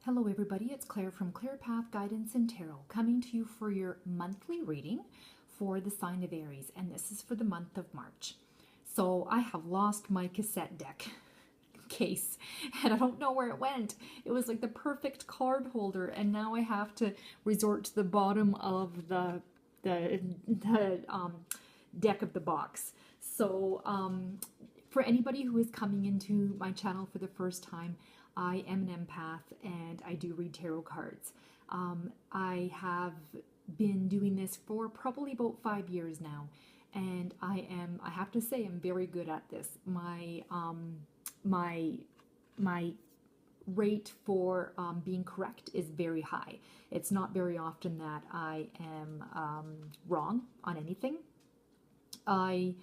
Hello everybody, it's Claire from Clear Path Guidance and Tarot, coming to you for your monthly reading for the sign of Aries, and this is for the month of March. So I have lost my cassette deck case and I don't know where it went. It was like the perfect card holder, and now I have to resort to the bottom of the deck of the box. So for anybody who is coming into my channel for the first time, I am an empath and I do read tarot cards. I have been doing this for probably about 5 years now, and I have to say, I'm very good at this. My rate for being correct is very high. It's not very often that I am wrong on anything. I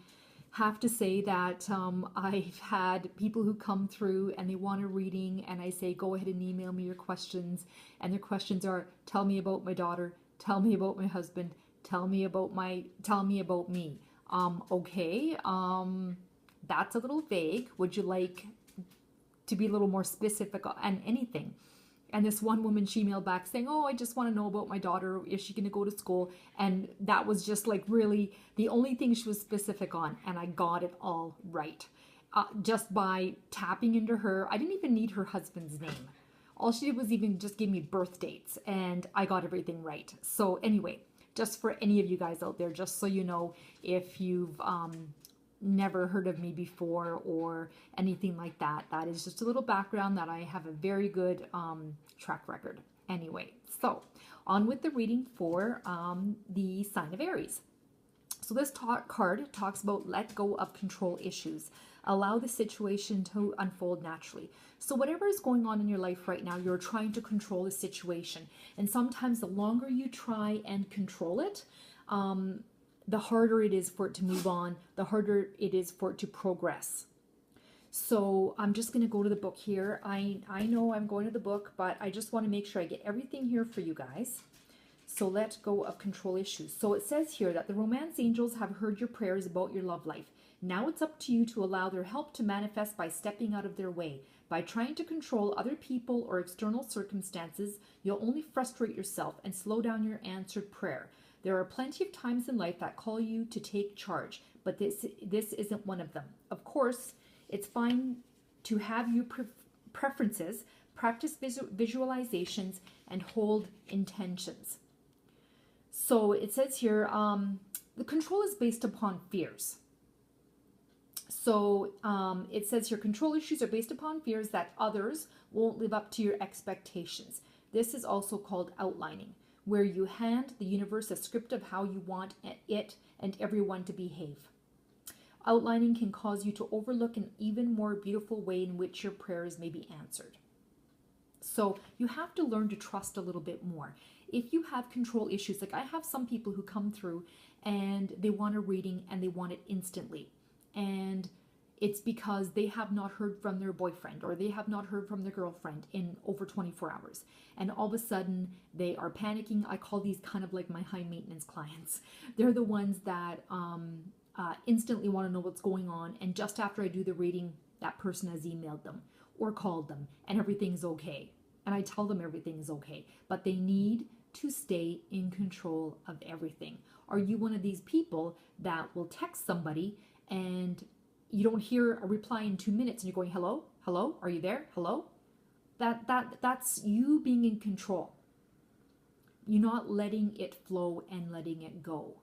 have to say that I've had people who come through and they want a reading, and I say, go ahead and email me your questions, and their questions are, tell me about my daughter, tell me about my husband, tell me about me. Okay, that's a little vague. Would you like to be a little more specific on anything? And this one woman, she emailed back saying, oh, I just want to know about my daughter. Is she going to go to school? And that was just like really the only thing she was specific on. And I got it all right. Just by tapping into her. I didn't even need her husband's name. All she did was even just give me birth dates. And I got everything right. So anyway, just for any of you guys out there, just so you know, if you've never heard of me before or anything like that, that is just a little background that I have a very good track record. Anyway, so on with the reading for the sign of Aries. So this card talks about let go of control issues. Allow the situation to unfold naturally. So whatever is going on in your life right now, you're trying to control the situation. And sometimes the longer you try and control it, the harder it is for it to move on, the harder it is for it to progress. So I'm just going to go to the book here. I know I'm going to the book, but I just want to make sure I get everything here for you guys. So let go of control issues. So it says here that the romance angels have heard your prayers about your love life. Now it's up to you to allow their help to manifest by stepping out of their way. By trying to control other people or external circumstances, you'll only frustrate yourself and slow down your answered prayer. There are plenty of times in life that call you to take charge, but this isn't one of them. Of course, it's fine to have your preferences, practice visualizations, and hold intentions. So it says here, the control is based upon fears. So it says here, control issues are based upon fears that others won't live up to your expectations. This is also called outlining, where you hand the universe a script of how you want it and everyone to behave. Outlining can cause you to overlook an even more beautiful way in which your prayers may be answered. So you have to learn to trust a little bit more. If you have control issues, like I have some people who come through and they want a reading and they want it instantly. And it's because they have not heard from their boyfriend or they have not heard from their girlfriend in over 24 hours. And all of a sudden they are panicking. I call these kind of like my high maintenance clients. They're the ones that instantly want to know what's going on. And just after I do the reading, that person has emailed them or called them and everything's okay. And I tell them everything is okay, but they need to stay in control of everything. Are you one of these people that will text somebody and you don't hear a reply in 2 minutes and you're going, hello, hello, are you there? Hello? That's you being in control. You're not letting it flow and letting it go.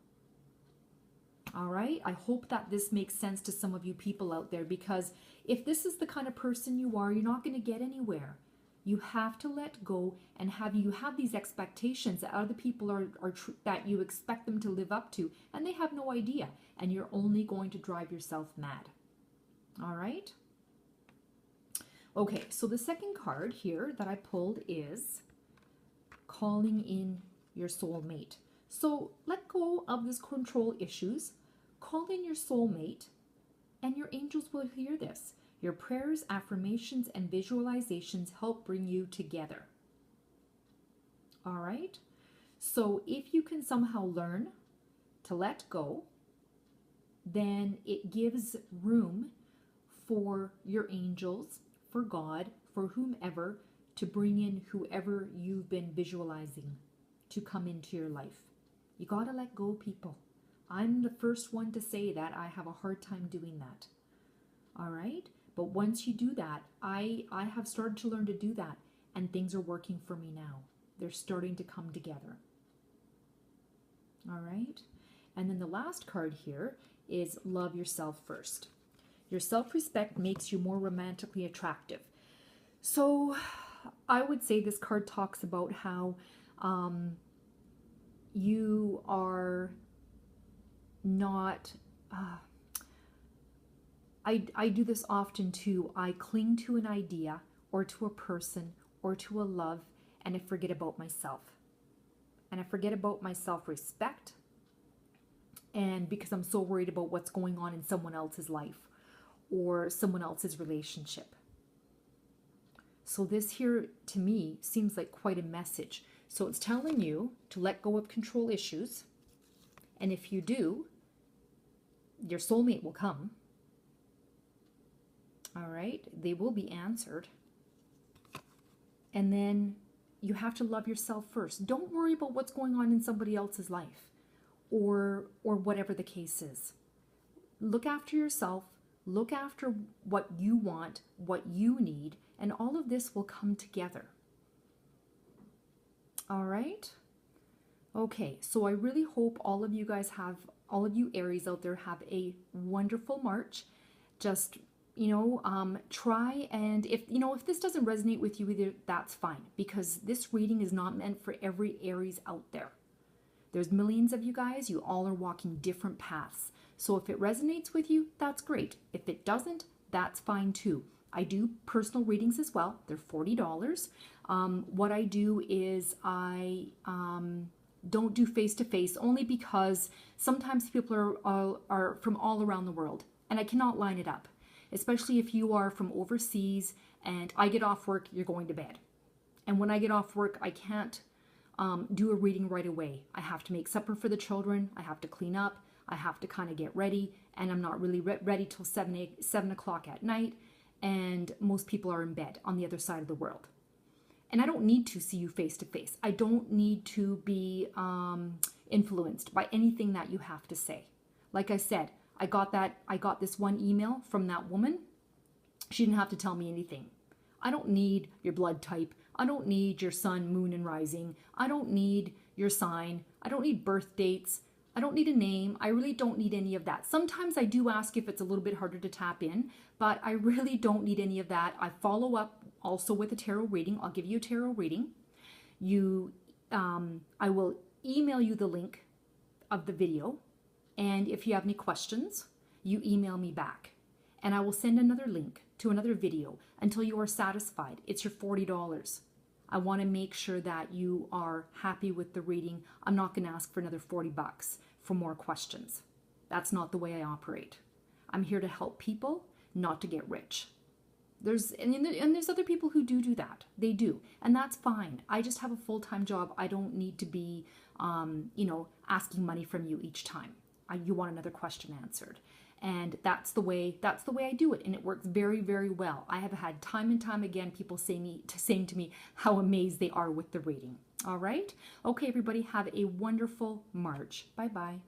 All right. I hope that this makes sense to some of you people out there, because if this is the kind of person you are, you're not going to get anywhere. You have to let go and you have these expectations that other people are that you expect them to live up to, and they have no idea, and you're only going to drive yourself mad. All right. Okay, so the second card here that I pulled is calling in your soulmate. So let go of this control issues, call in your soulmate, and your angels will hear this. Your prayers, affirmations, and visualizations help bring you together. All right. So if you can somehow learn to let go, then it gives room for your angels, for God, for whomever, to bring in whoever you've been visualizing to come into your life. You got to let go, people. I'm the first one to say that I have a hard time doing that. All right? But once you do that, I have started to learn to do that, and things are working for me now. They're starting to come together. All right? And then the last card here is love yourself first. Your self-respect makes you more romantically attractive. So I would say this card talks about how you are not... I do this often too. I cling to an idea or to a person or to a love, and I forget about myself. And I forget about my self-respect, and because I'm so worried about what's going on in someone else's life or someone else's relationship. So this here, to me, seems like quite a message. So it's telling you to let go of control issues, and if you do, your soulmate will come. All right, they will be answered. And then you have to love yourself first. Don't worry about what's going on in somebody else's life or whatever the case is. Look after yourself. Look after what you want, what you need, and all of this will come together. All right? Okay, so I really hope all of you guys have, all of you Aries out there have a wonderful March. Just, try, and if this doesn't resonate with you either, that's fine, because this reading is not meant for every Aries out there. There's millions of you guys. You all are walking different paths. So if it resonates with you, that's great. If it doesn't, that's fine too. I do personal readings as well. They're $40. What I do is I don't do face-to-face, only because sometimes people are from all around the world, and I cannot line it up, especially if you are from overseas and I get off work, you're going to bed. And when I get off work, I can't do a reading right away. I have to make supper for the children. I have to clean up. I have to kind of get ready, and I'm not really ready till 7 o'clock at night, and most people are in bed on the other side of the world. And I don't need to see you face to face. I don't need to be influenced by anything that you have to say. Like I said, I got this one email from that woman. She didn't have to tell me anything. I don't need your blood type. I don't need your sun, moon, and rising. I don't need your sign. I don't need birth dates. I don't need a name. I really don't need any of that. Sometimes I do ask if it's a little bit harder to tap in, but I really don't need any of that. I follow up also with a tarot reading. I'll give you a tarot reading. I will email you the link of the video, and if you have any questions, you email me back, and I will send another link to another video until you are satisfied. It's your $40. I want to make sure that you are happy with the reading. I'm not going to ask for another $40 for more questions. That's not the way I operate. I'm here to help people, not to get rich. There's other people who do that. They do, and that's fine. I just have a full-time job. I don't need to be, asking money from you each time you want another question answered. And that's the way I do it, and it works very, very well. I have had time and time again people saying to me how amazed they are with the reading. All right? Okay, everybody, have a wonderful March. Bye-bye.